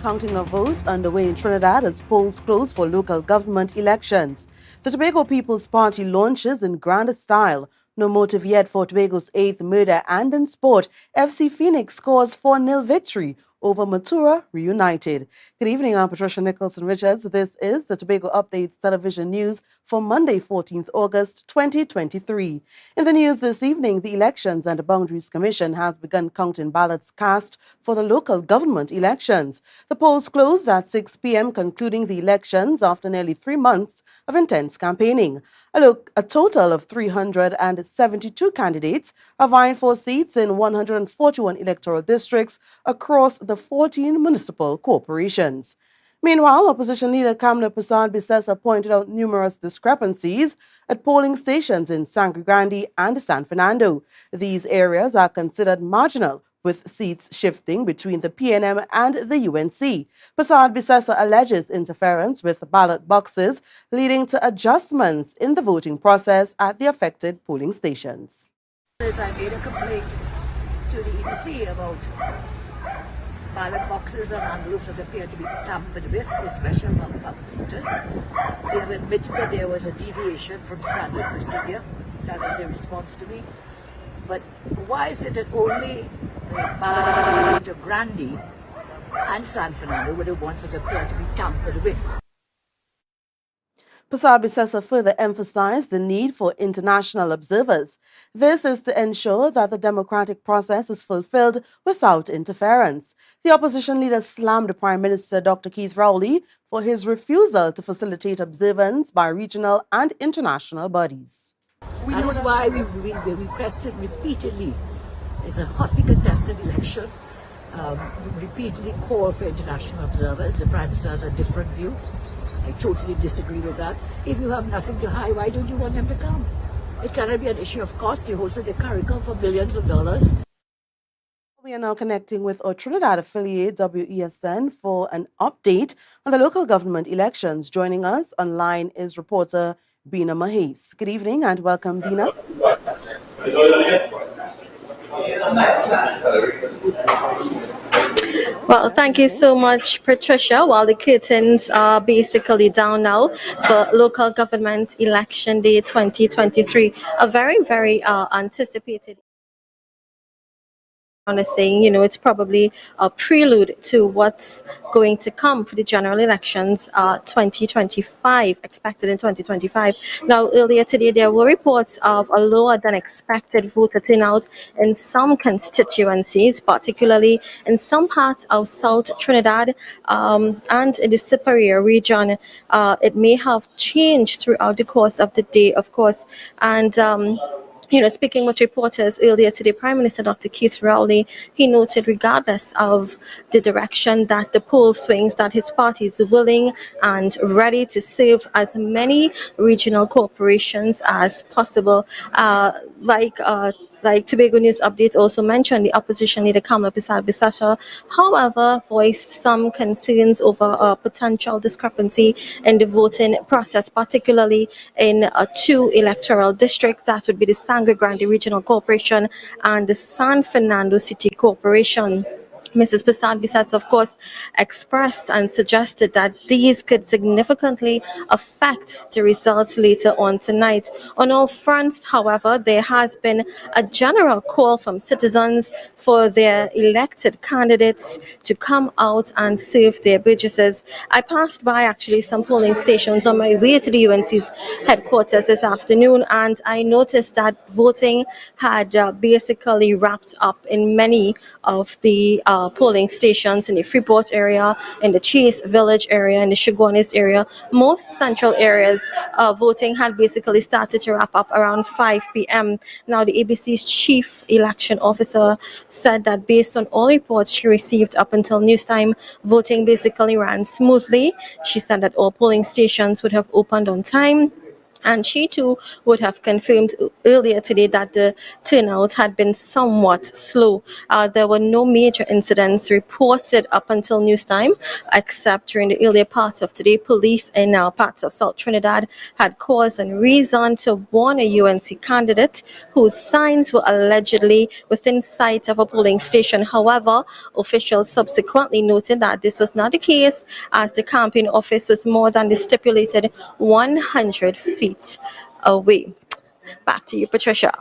counting of votes underway in Trinidad as polls close for local government elections. The Tobago People's Party launches in grand style. No motive yet for Tobago's 8th murder, and in sport, FC Phoenix scores 4-0 victory over Matura Reunited. Good evening, I'm Patricia Nicholson-Richards. This is the Tobago Updates Television News for Monday, 14th August 2023. In the news this evening, the Elections and Boundaries Commission has begun counting ballots cast for the local government elections. The polls closed at 6 p.m., concluding the elections after nearly 3 months of intense campaigning. A total of 372 candidates are vying for seats in 141 electoral districts across the 14 municipal corporations. Meanwhile, opposition leader Kamla Persad-Bissessar pointed out numerous discrepancies at polling stations in Sangre Grande and San Fernando. These areas are considered marginal, with seats shifting between the PNM and the UNC. Persad-Bissessar alleges interference with ballot boxes, leading to adjustments in the voting process at the affected polling stations. I made a complaint to the EPC about ballot boxes and envelopes that appear to be tampered with special voters. They have admitted that there was a deviation from standard procedure. That was their response to me. But why is it that only ballots to Grande and San Fernando were the ones that appear to be tampered with? Persad-Bissessar further emphasized the need for international observers. This is to ensure that the democratic process is fulfilled without interference. The opposition leader slammed Prime Minister Dr. Keith Rowley for his refusal to facilitate observance by regional and international bodies. That is why we requested repeatedly. It's a hotly contested election. We repeatedly call for international observers. The Prime Minister has a different view. I totally disagree with that. If you have nothing to hide, why don't you want them to come? It cannot be an issue of cost. You hosted a CARICOM for billions of dollars. We are now connecting with our Trinidad affiliate, WESN, for an update on the local government elections. Joining us online is reporter Bina Mahes. Good evening and welcome, Bina. Well, thank you so much, Patricia. While the curtains are basically down now for local government election day 2023, a very anticipated. Saying, it's probably a prelude to what's going to come for the general elections 2025, expected in 2025. Now, earlier today, there were reports of a lower than expected voter turnout in some constituencies, particularly in some parts of South Trinidad and in the Superior region. It may have changed throughout the course of the day, of course, and speaking with reporters earlier today, Prime Minister Dr. Keith Rowley, he noted regardless of the direction that the poll swings, that his party is willing and ready to serve as many regional corporations as possible. Like Tobago News Update also mentioned, the opposition leader Kamla Persad-Bissessar, however, voiced some concerns over a potential discrepancy in the voting process, particularly in 2 electoral districts. That would be the Sangre Grande Regional Corporation and the San Fernando City Corporation. Mrs. Persad-Bissessar, of course, expressed and suggested that these could significantly affect the results later on tonight. On all fronts, however, there has been a general call from citizens for their elected candidates to come out and serve their burgesses. I passed by actually some polling stations on my way to the UNC's headquarters this afternoon, and I noticed that voting had basically wrapped up in many of the polling stations in the Freeport area, in the Chase Village area, in the Chaguanes area. Most central areas, voting had basically started to wrap up around 5 p.m. Now, the ABC's chief election officer said that based on all reports she received up until news time, voting basically ran smoothly. She said that all polling stations would have opened on time. And she too would have confirmed earlier today that the turnout had been somewhat slow. There were no major incidents reported up until news time, except during the earlier part of today. Police in parts of South Trinidad had cause and reason to warn a UNC candidate whose signs were allegedly within sight of a polling station. However, officials subsequently noted that this was not the case, as the campaign office was more than the stipulated 100 feet away. Back to you, Patricia.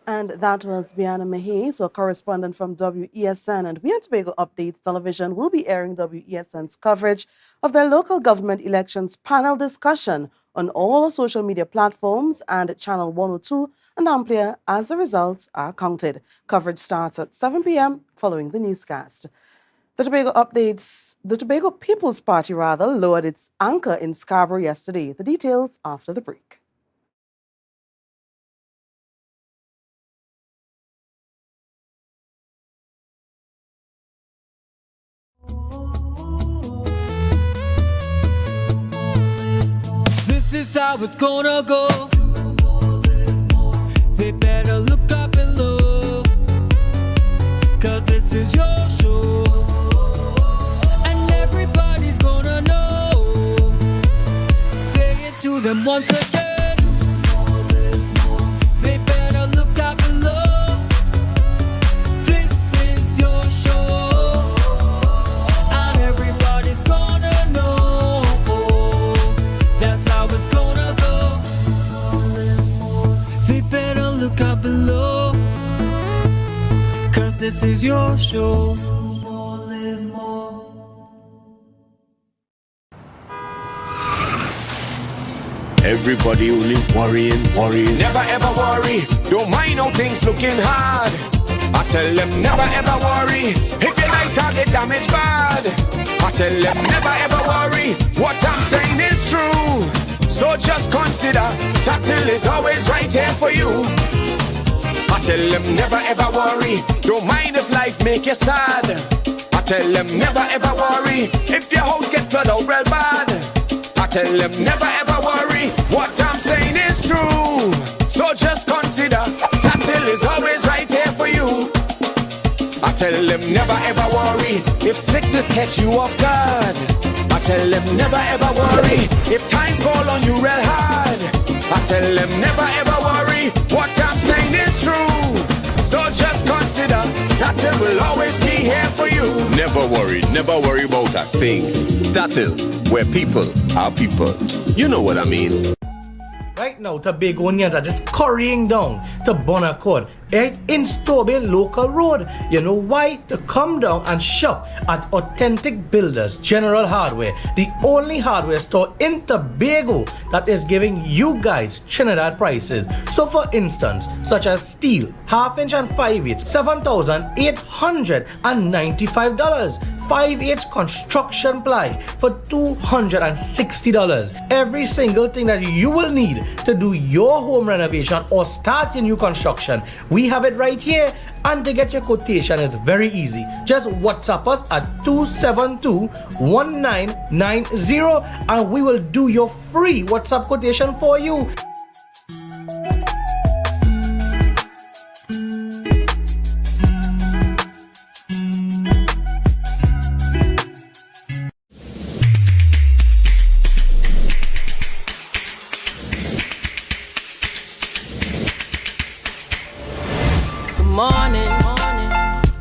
And that was Biana Mehes, a correspondent from WESN. And We and Tobago Updates Television will be airing WESN's coverage of their local government elections panel discussion on all social media platforms and Channel 102 and Amplia as the results are counted. Coverage starts at 7 p.m. following the newscast. The Tobago People's Party lowered its anchor in Scarborough yesterday. The details after the break. This is how it's gonna go. They better look up below, 'cause this is your show, and everybody's gonna know. Say it to them once again. They better look up below. This is your show, and everybody's gonna know. That's how it's gonna go. They better look up below, 'cause this is your show. Live more. Everybody only worrying. Never ever worry. Don't mind how things looking hard. I tell them never ever worry. If your nice car get damaged bad, I tell them never ever worry. What I'm saying is true. So just consider Tatil is always right here for you. I tell them never ever worry. Don't mind if life make you sad. I tell them never ever worry. If your house get flooded out real bad, I tell them never ever worry. What I'm saying is true. So just consider Tatil is always right here for you. I tell them never ever worry. If sickness catch you off guard, I tell them never ever worry. If times fall on you real hard, I tell them never ever worry. What I'm saying is true. So just consider Tatil will always be here for you. Never worry about a thing. Tatil, where people are people. You know what I mean. Right now, Tobagonians are just currying down to Bonaccord, right in Stobie Local Road. You know why? To come down and shop at Authentic Builders General Hardware, the only hardware store in Tobago that is giving you guys Trinidad prices. So for instance, such as steel, 1/2 inch and 5/8, $7,895. 5/8 construction ply for $260. Every single thing that you will need to do your home renovation or start your new construction, we have it right here. And to get your quotation, it's very easy. Just WhatsApp us at 272-1990 and we will do your free WhatsApp quotation for you.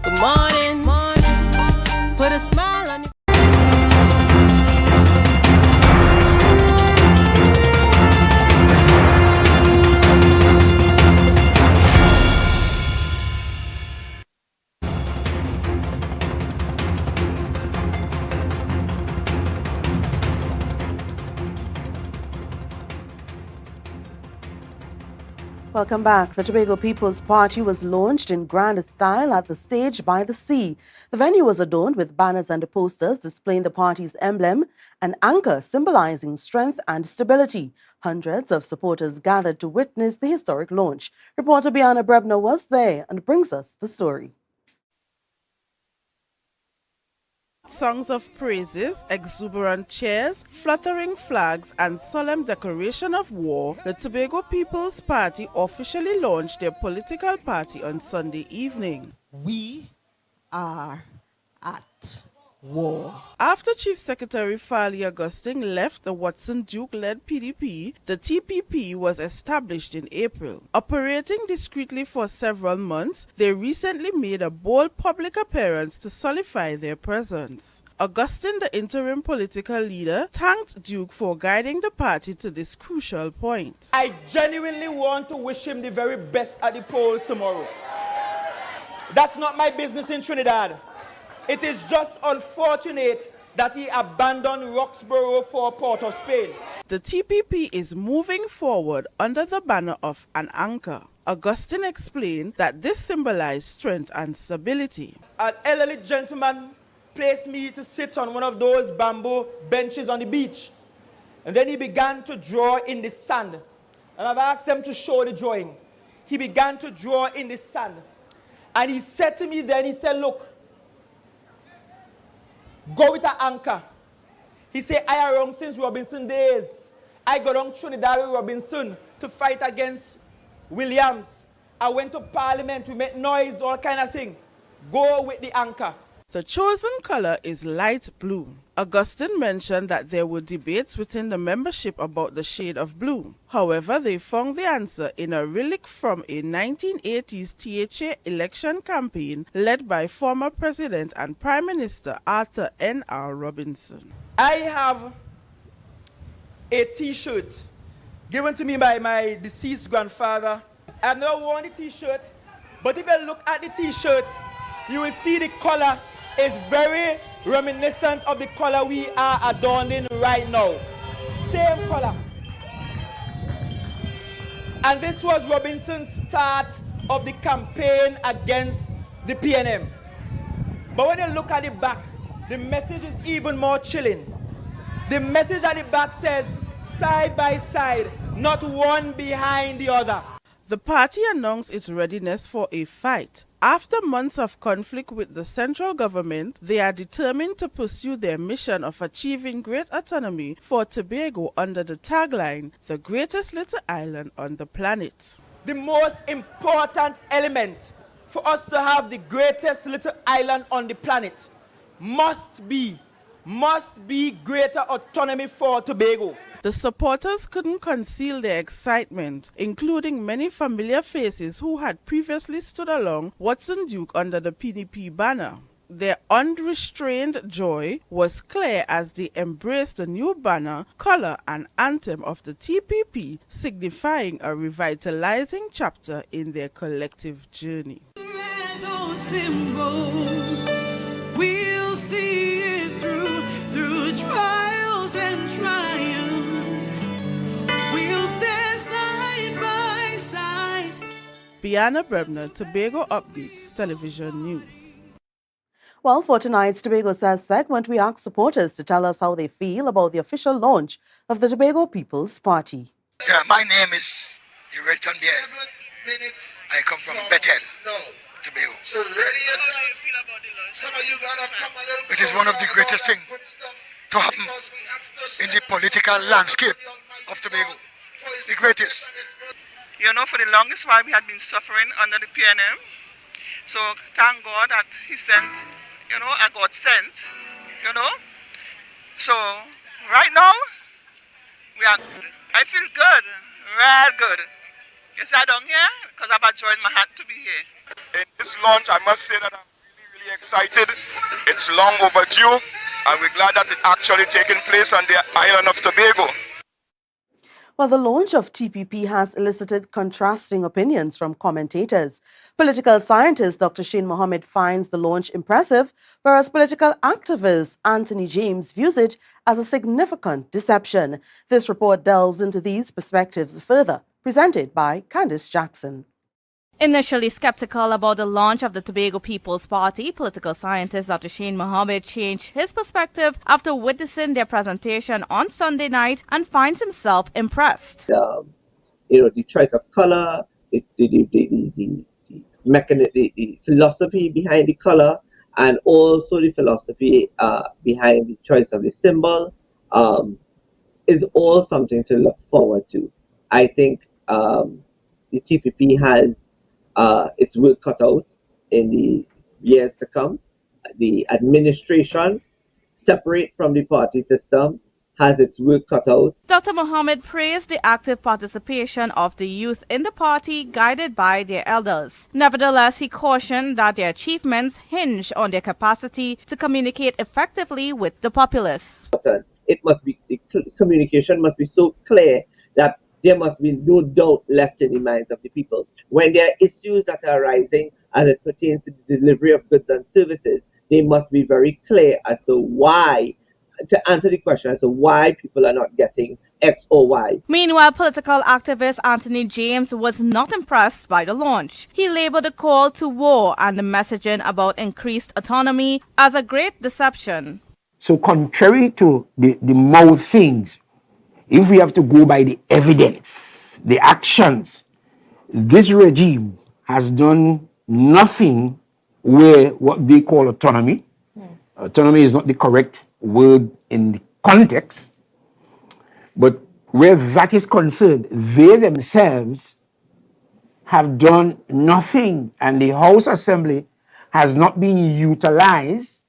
Good morning, put a smile on your Welcome back. The Tobago People's Party was launched in grand style at the stage by the sea. The venue was adorned with banners and posters displaying the party's emblem, an anchor symbolizing strength and stability. Hundreds of supporters gathered to witness the historic launch. Reporter Biana Brebner was there and brings us the story. Songs of praises, exuberant cheers, fluttering flags, and solemn declaration of war, the Tobago People's Party officially launched their political party on Sunday evening. We are at war. After Chief Secretary Farley Augustine left the Watson Duke-led PDP, the TPP was established in April. Operating discreetly for several months, they recently made a bold public appearance to solidify their presence. Augustine, the interim political leader, thanked Duke for guiding the party to this crucial point. I genuinely want to wish him the very best at the polls tomorrow. That's not my business in Trinidad. It is just unfortunate that he abandoned Roxborough for Port of Spain. The TPP is moving forward under the banner of an anchor. Augustine explained that this symbolized strength and stability. An elderly gentleman placed me to sit on one of those bamboo benches on the beach. And then he began to draw in the sand. And I've asked him to show the drawing. He began to draw in the sand. And he said to me then, he said, look, go with an anchor. He said, I around since Robinson days. I got on Trinidad with Robinson to fight against Williams. I went to Parliament, we made noise, all kind of thing. Go with the anchor. The chosen color is light blue. Augustine mentioned that there were debates within the membership about the shade of blue. However, they found the answer in a relic from a 1980s THA election campaign led by former President and Prime Minister Arthur N.R. Robinson. I have a T-shirt given to me by my deceased grandfather. I've never worn the T-shirt, but if you look at the T-shirt, you will see the color is very reminiscent of the color we are adorning right now. Same color. And this was Robinson's start of the campaign against the PNM. But when you look at the back, the message is even more chilling. The message at the back says, side by side, not one behind the other. The party announced its readiness for a fight. After months of conflict with the central government, they are determined to pursue their mission of achieving great autonomy for Tobago under the tagline, the greatest little island on the planet. The most important element for us to have the greatest little island on the planet must be greater autonomy for Tobago. The supporters couldn't conceal their excitement, including many familiar faces who had previously stood along Watson Duke under the PDP banner. Their unrestrained joy was clear as they embraced the new banner, color, and anthem of the TPP, signifying a revitalizing chapter in their collective journey. We'll see it through trials and triumphs. We'll stand side by side. Bianna Brebner, Tobago Updates, Television News. Well, for tonight's Tobago Says segment, we asked supporters to tell us how they feel about the official launch of the Tobago People's Party. Yeah, my name is Relton Biel. I come from Bethel, Tobago. So it is one of the greatest things to happen in the political landscape of Tobago. The greatest. You know, for the longest while we had been suffering under the PNM. So thank God that he sent, I got sent, So right now, we are good. I feel good, real good. Yes, I don't hear because I've joined my hand to be here. In this launch, I must say that I'm really excited. It's long overdue, and we're glad that it's actually taking place on the island of Tobago. Well, the launch of TPP has elicited contrasting opinions from commentators. Political scientist Dr. Shane Mohammed finds the launch impressive, whereas political activist Anthony James views it as a significant deception. This report delves into these perspectives further, presented by Candice Jackson. Initially skeptical about the launch of the Tobago People's Party, political scientist Dr. Shane Mohammed changed his perspective after witnessing their presentation on Sunday night and finds himself impressed. The choice of color, the philosophy behind the color, and also the philosophy behind the choice of the symbol is all something to look forward to. I think the TPP has its work cut out in the years to come. The administration, separate from the party system, has its work cut out. Dr. Mohammed praised the active participation of the youth in the party guided by their elders. Nevertheless, he cautioned that their achievements hinge on their capacity to communicate effectively with the populace. It must be, the communication must be so clear that there must be no doubt left in the minds of the people. When there are issues that are arising as it pertains to the delivery of goods and services, they must be very clear as to why, to answer the question as to why people are not getting X or Y. Meanwhile, political activist Anthony James was not impressed by the launch. He labeled the call to war and the messaging about increased autonomy as a great deception. So contrary to the mouth things, if we have to go by the evidence, the actions, this regime has done nothing where what they call autonomy. Autonomy is not the correct word in the context, but where that is concerned, they themselves have done nothing, and the House Assembly has not been utilized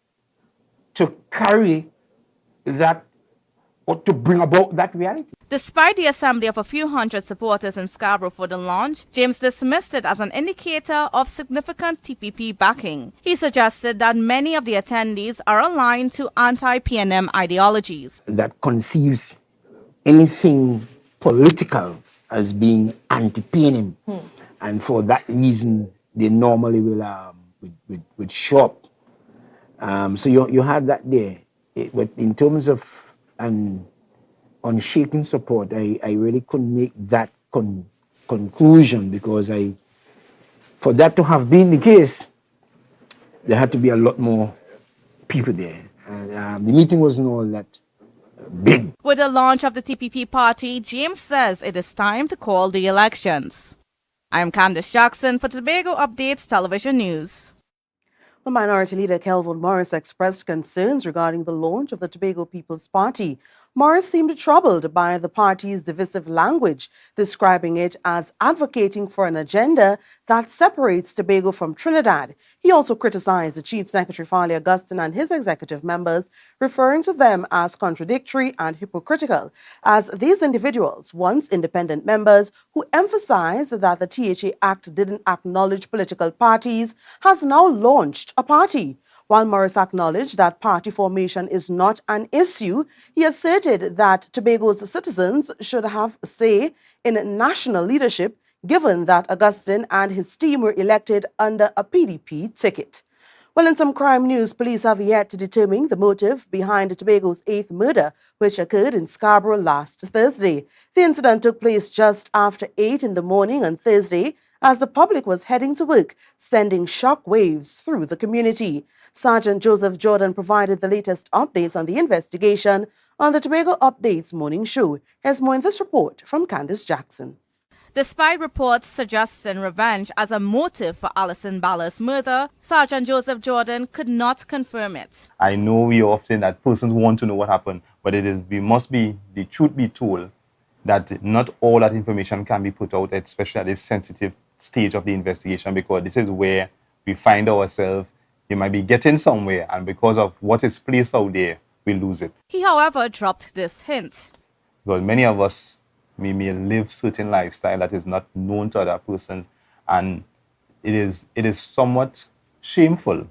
to carry that or to bring about that reality. Despite the assembly of a few hundred supporters in Scarborough for the launch, James dismissed it as an indicator of significant TPP backing. He suggested that many of the attendees are aligned to anti-PNM ideologies. That conceives anything political as being anti-PNM. And for that reason, they normally will show up. So you had that there. But in terms of unshaken support, I really couldn't make that conclusion, because for that to have been the case, there had to be a lot more people there. And the meeting wasn't all that big. With the launch of the TPP party, James says it is time to call the elections. I am Candace Jackson for Tobago Updates Television News. The Minority Leader Kelvin Morris expressed concerns regarding the launch of the Tobago People's Party. Morris seemed troubled by the party's divisive language, describing it as advocating for an agenda that separates Tobago from Trinidad. He also criticized the Chief Secretary Farley Augustine and his executive members, referring to them as contradictory and hypocritical, as these individuals, once independent members who emphasized that the THA Act didn't acknowledge political parties, has now launched a party. While Morris acknowledged that party formation is not an issue, he asserted that Tobago's citizens should have a say in national leadership, given that Augustine and his team were elected under a PDP ticket. Well, in some crime news, police have yet to determine the motive behind Tobago's 8th murder, which occurred in Scarborough last Thursday. The incident took place just after 8 in the morning on Thursday, as the public was heading to work, sending shock waves through the community. Sergeant Joseph Jordan provided the latest updates on the investigation on the Tobago Updates morning show. Here's more in this report from Candace Jackson. Despite reports suggesting revenge as a motive for Alison Ballard's murder, Sergeant Joseph Jordan could not confirm it. I know we often that persons want to know what happened, but we must be, the truth be told, that not all that information can be put out, especially at this sensitive stage of the investigation, because this is where we find ourselves. You might be getting somewhere, and because of what is placed out there, we lose it. He, however, dropped this hint. Because many of us may live certain lifestyle that is not known to other persons, and it is somewhat shameful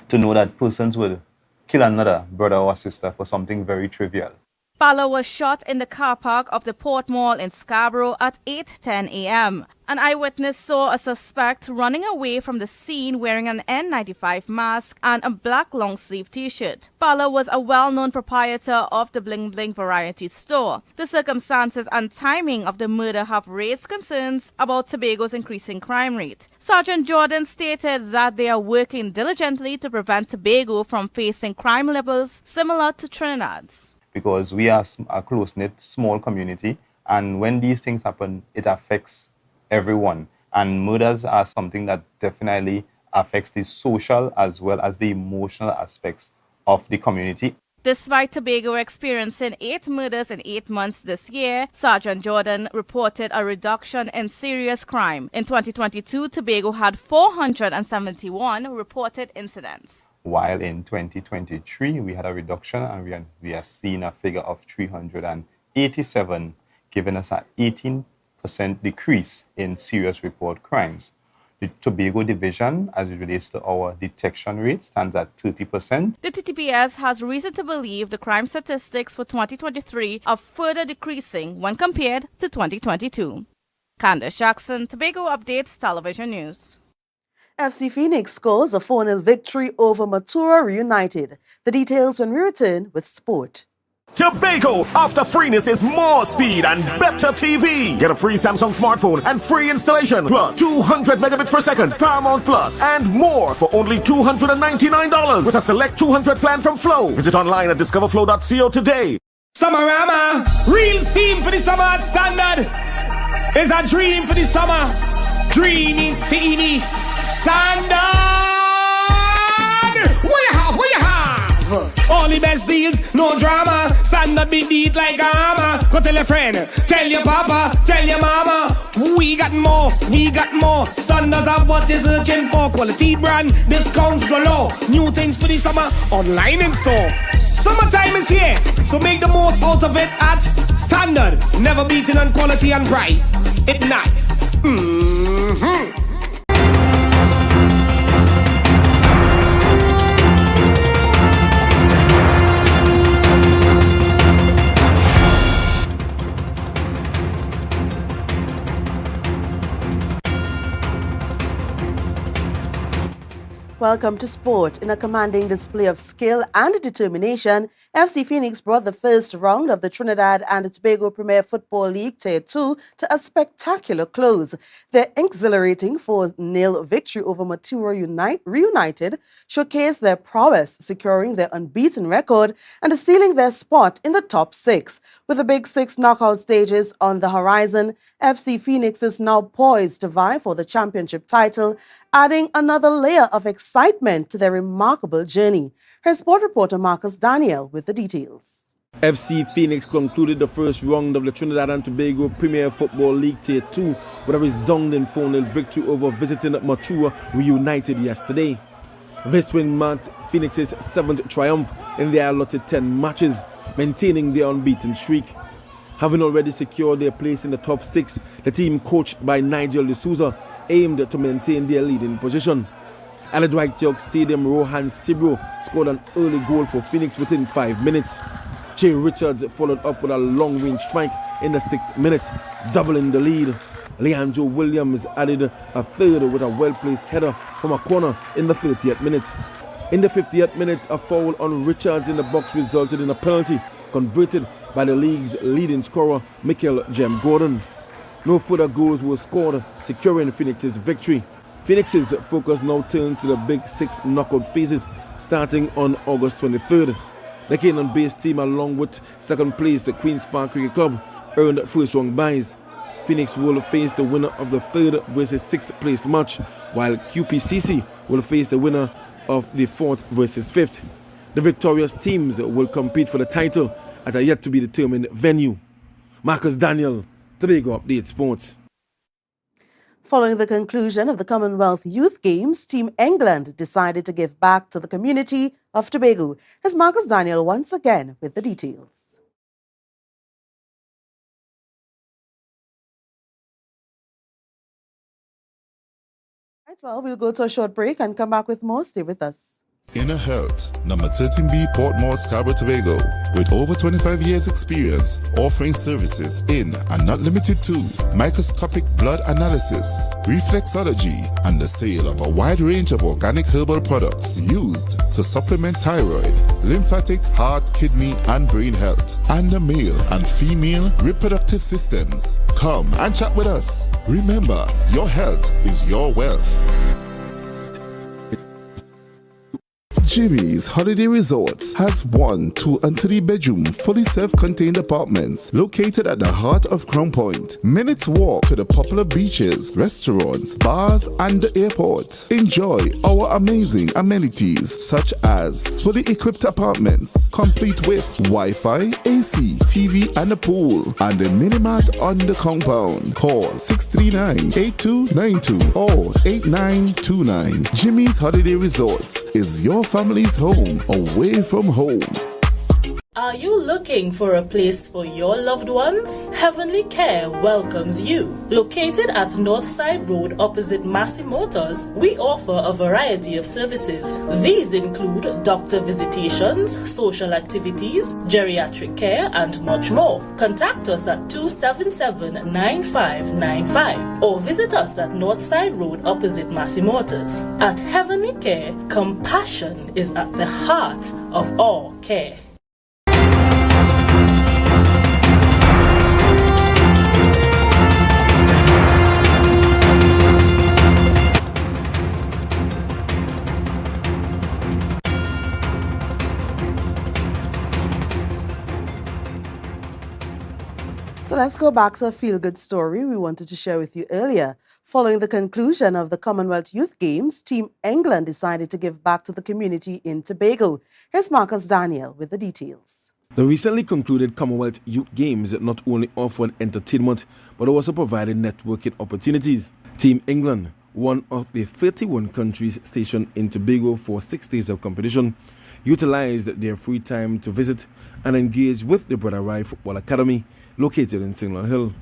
to know that persons will kill another brother or sister for something very trivial. Ballard was shot in the car park of the Port Mall in Scarborough at 8:10 a.m. An eyewitness saw a suspect running away from the scene wearing an N95 mask and a black long-sleeve t-shirt. Ballard was a well-known proprietor of the Bling Bling variety store. The circumstances and timing of the murder have raised concerns about Tobago's increasing crime rate. Sergeant Jordan stated that they are working diligently to prevent Tobago from facing crime levels similar to Trinidad's. Because we are a close-knit, small community, and when these things happen, it affects everyone. And murders are something that definitely affects the social as well as the emotional aspects of the community. Despite Tobago experiencing 8 murders in 8 months this year, Sergeant Jordan reported a reduction in serious crime. In 2022, Tobago had 471 reported incidents. While in 2023, we had a reduction and we are seeing a figure of 387, giving us an 18% decrease in serious report crimes. The Tobago division, as it relates to our detection rate, stands at 30%. The TTPS has reason to believe the crime statistics for 2023 are further decreasing when compared to 2022. Candace Jackson, Tobago Updates Television News. FC Phoenix scores a 4-0 victory over Matura United. The details when we return with sport. Tobago, after freeness is more speed and better TV. Get a free Samsung smartphone and free installation, plus 200 megabits per second, Paramount Plus, and more for only $299 with a select 200 plan from Flow. Visit online at discoverflow.co today. Summerama, real steam for the summer at Standard. Is a dream for the summer. Dreamy, steamy, Standard. What you have? All the best deals, no drama. Standard be beat like a hammer. Go tell your friend, tell your papa, tell your mama. We got more. Standards have what you're searching for. Quality brand, discounts galore. New things for the summer, online in store. Summertime is here, so make the most out of it at Standard. Never beating on quality and price. It's nice. Welcome to sport. In a commanding display of skill and determination, FC Phoenix brought the first round of the Trinidad and Tobago Premier Football League Tier 2 to a spectacular close. Their exhilarating 4-0 victory over Matura United showcased their prowess, securing their unbeaten record and sealing their spot in the top 6. With the Big Six knockout stages on the horizon, FC Phoenix is now poised to vie for the championship title, adding another layer of excitement to their remarkable journey. Her sport reporter Marcus Daniel with the details. FC Phoenix concluded the first round of the Trinidad and Tobago Premier Football League Tier 2 with a resounding 4-0 victory over visiting Matura United yesterday. This win marked Phoenix's 7th triumph in their allotted 10 matches, maintaining their unbeaten streak. Having already secured their place in the top 6, the team coached by Nigel D'Souza aimed to maintain their leading position. At the Dwight York Stadium, Rohan Sibro scored an early goal for Phoenix within 5 minutes. Che Richards followed up with a long-range strike in the 6th minute, doubling the lead. Leandro Williams added a third with a well-placed header from a corner in the 30th minute. In the 50th minute, a foul on Richards in the box resulted in a penalty converted by the league's leading scorer, Michael Jem Gordon. No further goals were scored, securing Phoenix's victory. Phoenix's focus now turns to the Big Six knockout phases starting on August 23rd. The Canaan-based team, along with second place the Queen's Park Cricket Club, earned first-round byes. Phoenix will face the winner of the 3rd versus 6th placed match, while QPCC will face the winner of the 4th versus 5th. The victorious teams will compete for the title at a yet-to-be-determined venue. Marcus Daniel, Tobago Update Sports. Following the conclusion of the Commonwealth Youth Games, Team England decided to give back to the community of Tobago. Here's Marcus Daniel once again with the details. Right, well, we'll go to a short break and come back with more. Stay with us. Inner Health, number 13B, Portmore, Scarborough, Tobago, with over 25 years experience offering services in and not limited to microscopic blood analysis, reflexology, and the sale of a wide range of organic herbal products used to supplement thyroid, lymphatic, heart, kidney, and brain health, and the male and female reproductive systems. Come and chat with us. Remember, your health is your wealth. Jimmy's Holiday Resorts has 1, 2, and 3 bedroom, fully self-contained apartments located at the heart of Crown Point. Minutes walk to the popular beaches, restaurants, bars, and the airport. Enjoy our amazing amenities such as fully equipped apartments, complete with Wi-Fi, AC, TV, and a pool, and a mini-mart on the compound. Call 639-8292 or 8929. Jimmy's Holiday Resorts is your family's home away from home. Are you looking for a place for your loved ones? Heavenly Care welcomes you. Located at Northside Road opposite Massey Motors, we offer a variety of services. These include doctor visitations, social activities, geriatric care, and much more. Contact us at 277-9595 or visit us at Northside Road opposite Massey Motors. At Heavenly Care, compassion is at the heart of all care. So let's go back to a feel-good story we wanted to share with you earlier. Following the conclusion of the Commonwealth Youth Games, Team England decided to give back to the community in Tobago. Here's Marcus Daniel with the details. The recently concluded Commonwealth Youth Games not only offered entertainment, but also provided networking opportunities. Team England, one of the 31 countries stationed in Tobago for 6 days of competition, utilized their free time to visit and engage with the Brother Rye Football Academy, located in Singland Hill.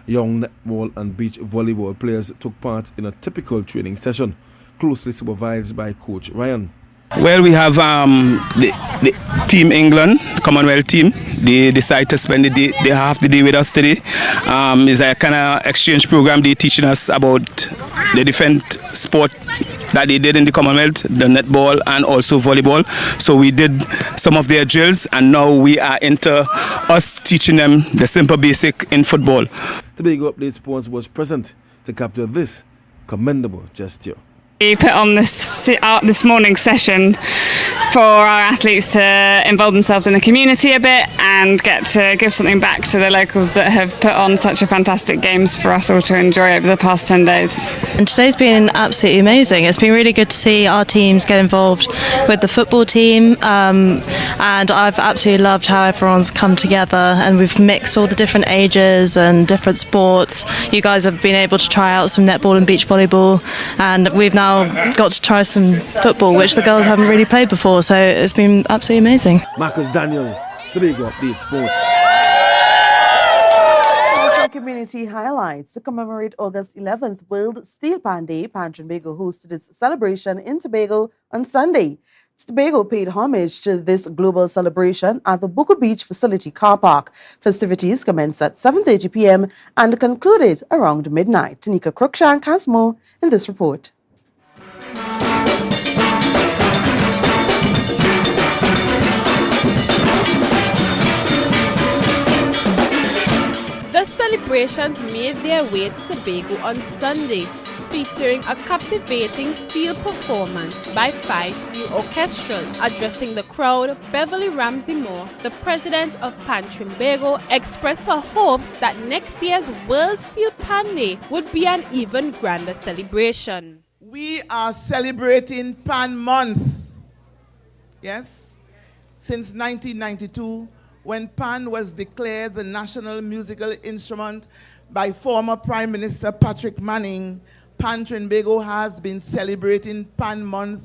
Young netball and beach volleyball players took part in a typical training session, closely supervised by Coach Ryan. Well, we have the Team England, Commonwealth team. They decide to spend the half the day with us today. It's a kind of exchange program. They're teaching us about the different sport that they did in the Commonwealth, the netball and also volleyball. So we did some of their drills, and now we are into us teaching them the simple basic in football. Tobago Update Sports was present to capture this commendable gesture. We put on this morning's session for our athletes to involve themselves in the community a bit and get to give something back to the locals that have put on such a fantastic games for us all to enjoy over the past 10 days. And today's been absolutely amazing. It's been really good to see our teams get involved with the football team, and I've absolutely loved how everyone's come together and we've mixed all the different ages and different sports. You guys have been able to try out some netball and beach volleyball, and we've now got to try some football, which the girls haven't really played before, so it's been absolutely amazing. Marcus Daniel, Tobago Update Sports. Community highlights. To commemorate August 11th World Steel Pan Day, Pan Tobago hosted its celebration in Tobago on Sunday. Tobago paid homage to this global celebration at the Buko Beach Facility Car Park. Festivities commenced at 7:30 p.m. and concluded around midnight. Tanika Cruikshank has more in this report. The celebrations made their way to Tobago on Sunday, featuring a captivating steel performance by 5 steel orchestras. Addressing the crowd, Beverly Ramsey Moore, the president of Pan Tobago, expressed her hopes that next year's World Steel Pan Day would be an even grander celebration. We are celebrating Pan Month, yes, since 1992, when Pan was declared the national musical instrument by former Prime Minister Patrick Manning. Pan Tobago has been celebrating Pan Month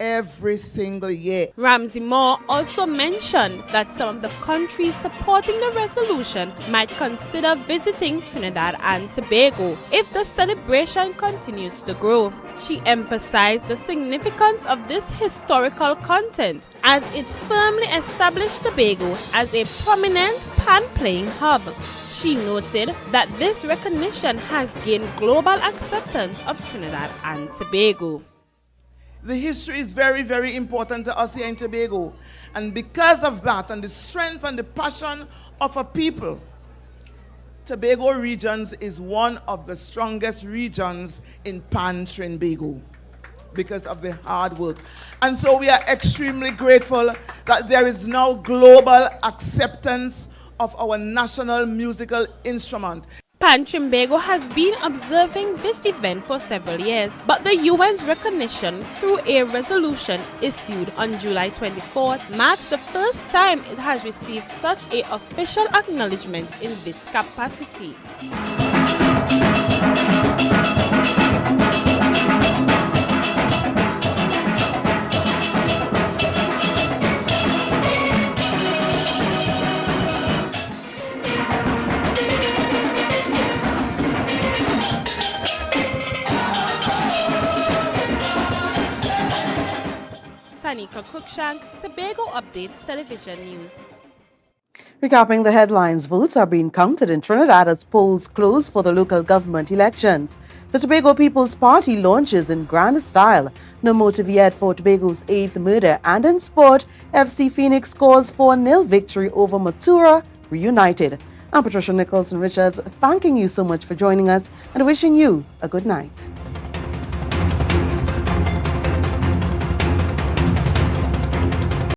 every single year. Ramsey Moore also mentioned that some of the countries supporting the resolution might consider visiting Trinidad and Tobago if the celebration continues to grow. She emphasized the significance of this historical content as it firmly established Tobago as a prominent pan-playing hub. She noted that this recognition has gained global acceptance of Trinidad and Tobago. The history is very, very important to us here in Tobago. And because of that and the strength and the passion of a people, Tobago regions is one of the strongest regions in Pan Tobago. because of the hard work. And so we are extremely grateful that there is now global acceptance of our national musical instrument. Pan Trimbago has been observing this event for several years, but the UN's recognition through a resolution issued on July 24th marks the first time it has received such an official acknowledgement in this capacity. Tanika Cruikshank, Tobago Updates Television News. Recapping the headlines, votes are being counted in Trinidad as polls close for the local government elections. The Tobago People's Party launches in grand style. No motive yet for Tobago's 8th murder. And in sport, FC Phoenix scores 4-0 victory over Matura, reunited. I'm Patricia Nicholson Richards, thanking you so much for joining us and wishing you a good night.